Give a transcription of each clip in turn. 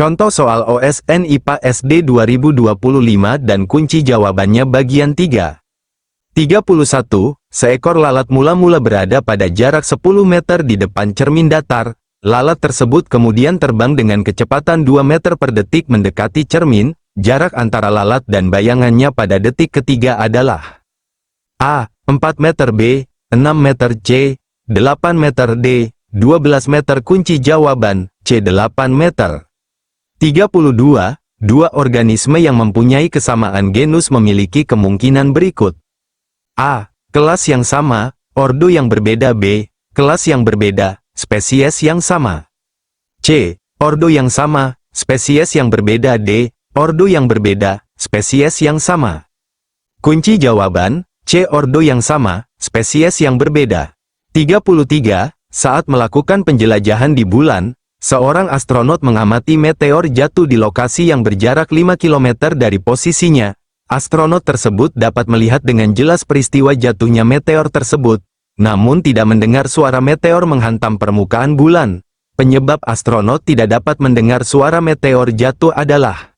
Contoh soal OSN IPA SD 2025 dan kunci jawabannya bagian 3. 31. Seekor lalat mula-mula berada pada jarak 10 meter di depan cermin datar. Lalat tersebut kemudian terbang dengan kecepatan 2 meter per detik mendekati cermin. Jarak antara lalat dan bayangannya pada detik ketiga adalah A. 4 meter, B. 6 meter, C. 8 meter, D. 12 meter. Kunci jawaban C. 8 meter. 32. Dua organisme yang mempunyai kesamaan genus memiliki kemungkinan berikut. A. Kelas yang sama, ordo yang berbeda. B. Kelas yang berbeda, spesies yang sama. C. Ordo yang sama, spesies yang berbeda. D. Ordo yang berbeda, spesies yang sama. Kunci jawaban C. Ordo yang sama, spesies yang berbeda. 33. Saat melakukan penjelajahan di bulan, seorang astronot mengamati meteor jatuh di lokasi yang berjarak 5 km dari posisinya. Astronot tersebut dapat melihat dengan jelas peristiwa jatuhnya meteor tersebut, namun tidak mendengar suara meteor menghantam permukaan bulan. Penyebab astronot tidak dapat mendengar suara meteor jatuh adalah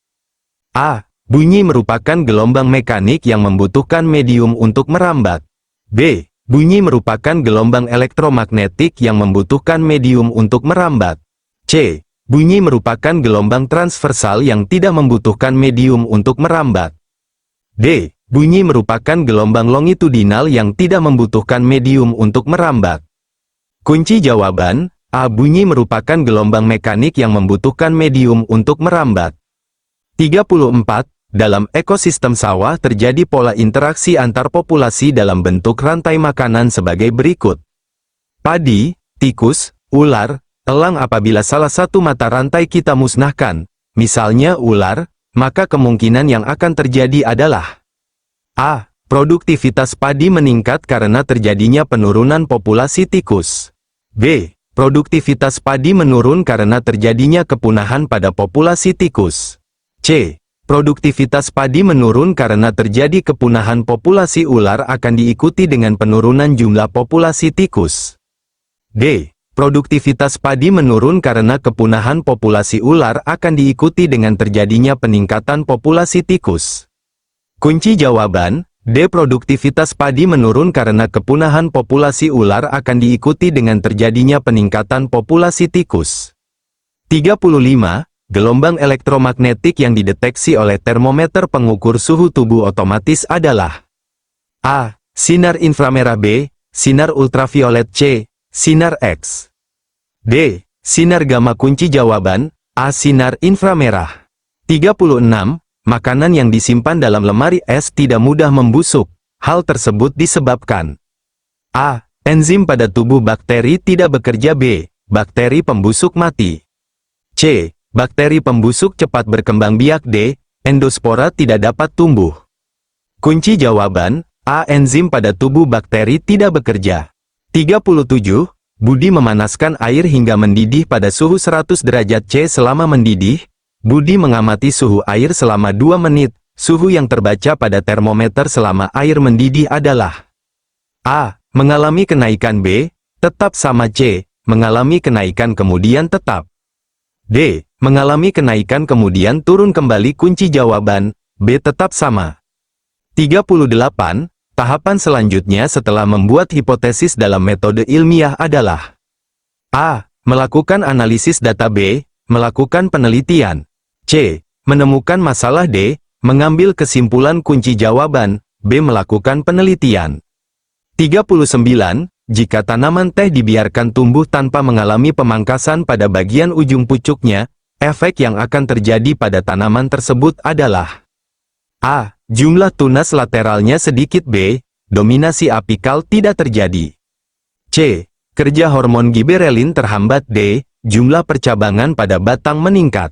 A. Bunyi merupakan gelombang mekanik yang membutuhkan medium untuk merambat. B. Bunyi merupakan gelombang elektromagnetik yang membutuhkan medium untuk merambat. C. Bunyi merupakan gelombang transversal yang tidak membutuhkan medium untuk merambat. D. Bunyi merupakan gelombang longitudinal yang tidak membutuhkan medium untuk merambat. Kunci jawaban A. Bunyi merupakan gelombang mekanik yang membutuhkan medium untuk merambat. 34. Dalam ekosistem sawah terjadi pola interaksi antar populasi dalam bentuk rantai makanan sebagai berikut. Padi, tikus, ular, elang. Apabila salah satu mata rantai kita musnahkan, misalnya ular, maka kemungkinan yang akan terjadi adalah A. Produktivitas padi meningkat karena terjadinya penurunan populasi tikus. B. Produktivitas padi menurun karena terjadinya kepunahan pada populasi tikus. C. Produktivitas padi menurun karena terjadi kepunahan populasi ular akan diikuti dengan penurunan jumlah populasi tikus. D. Produktivitas padi menurun karena kepunahan populasi ular akan diikuti dengan terjadinya peningkatan populasi tikus. Kunci jawaban D. Produktivitas padi menurun karena kepunahan populasi ular akan diikuti dengan terjadinya peningkatan populasi tikus. 35. Gelombang elektromagnetik yang dideteksi oleh termometer pengukur suhu tubuh otomatis adalah A. Sinar inframerah. B. Sinar ultraviolet. C. Sinar X. D. Sinar gamma. Kunci jawaban A. Sinar inframerah. 36. Makanan yang disimpan dalam lemari es tidak mudah membusuk. Hal tersebut disebabkan A. Enzim pada tubuh bakteri tidak bekerja. B. Bakteri pembusuk mati. C. Bakteri pembusuk cepat berkembang biak. D. Endospora tidak dapat tumbuh. Kunci jawaban A. Enzim pada tubuh bakteri tidak bekerja. 37. Budi memanaskan air hingga mendidih pada suhu 100 derajat C. Selama mendidih, Budi mengamati suhu air selama 2 menit. Suhu yang terbaca pada termometer selama air mendidih adalah A. Mengalami kenaikan. B. Tetap sama. C. Mengalami kenaikan kemudian tetap. D. Mengalami kenaikan kemudian turun kembali. Kunci jawaban B. Tetap sama. 38. Tahapan selanjutnya setelah membuat hipotesis dalam metode ilmiah adalah A. Melakukan analisis data. B. Melakukan penelitian. C. Menemukan masalah. D. Mengambil kesimpulan. Kunci jawaban B. Melakukan penelitian. 39. Jika tanaman teh dibiarkan tumbuh tanpa mengalami pemangkasan pada bagian ujung pucuknya, efek yang akan terjadi pada tanaman tersebut adalah A. Jumlah tunas lateralnya sedikit. B. Dominasi apikal tidak terjadi. C. Kerja hormon giberelin terhambat. D. Jumlah percabangan pada batang meningkat.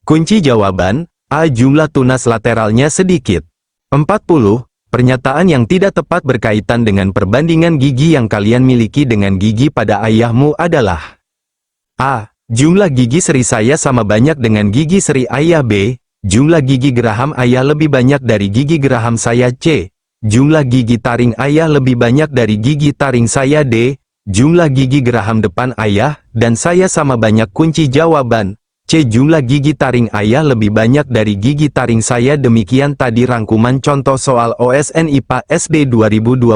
Kunci jawaban A. Jumlah tunas lateralnya sedikit. 40. Pernyataan yang tidak tepat berkaitan dengan perbandingan gigi yang kalian miliki dengan gigi pada ayahmu adalah A. Jumlah gigi seri saya sama banyak dengan gigi seri ayah. B. Jumlah gigi geraham ayah lebih banyak dari gigi geraham saya. C. Jumlah gigi taring ayah lebih banyak dari gigi taring saya. D. Jumlah gigi geraham depan ayah dan saya sama banyak. Kunci jawaban C. Jumlah gigi taring ayah lebih banyak dari gigi taring saya. Demikian tadi rangkuman contoh soal OSN IPA SD 2025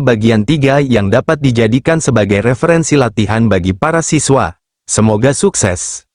bagian 3 yang dapat dijadikan sebagai referensi latihan bagi para siswa. Semoga sukses.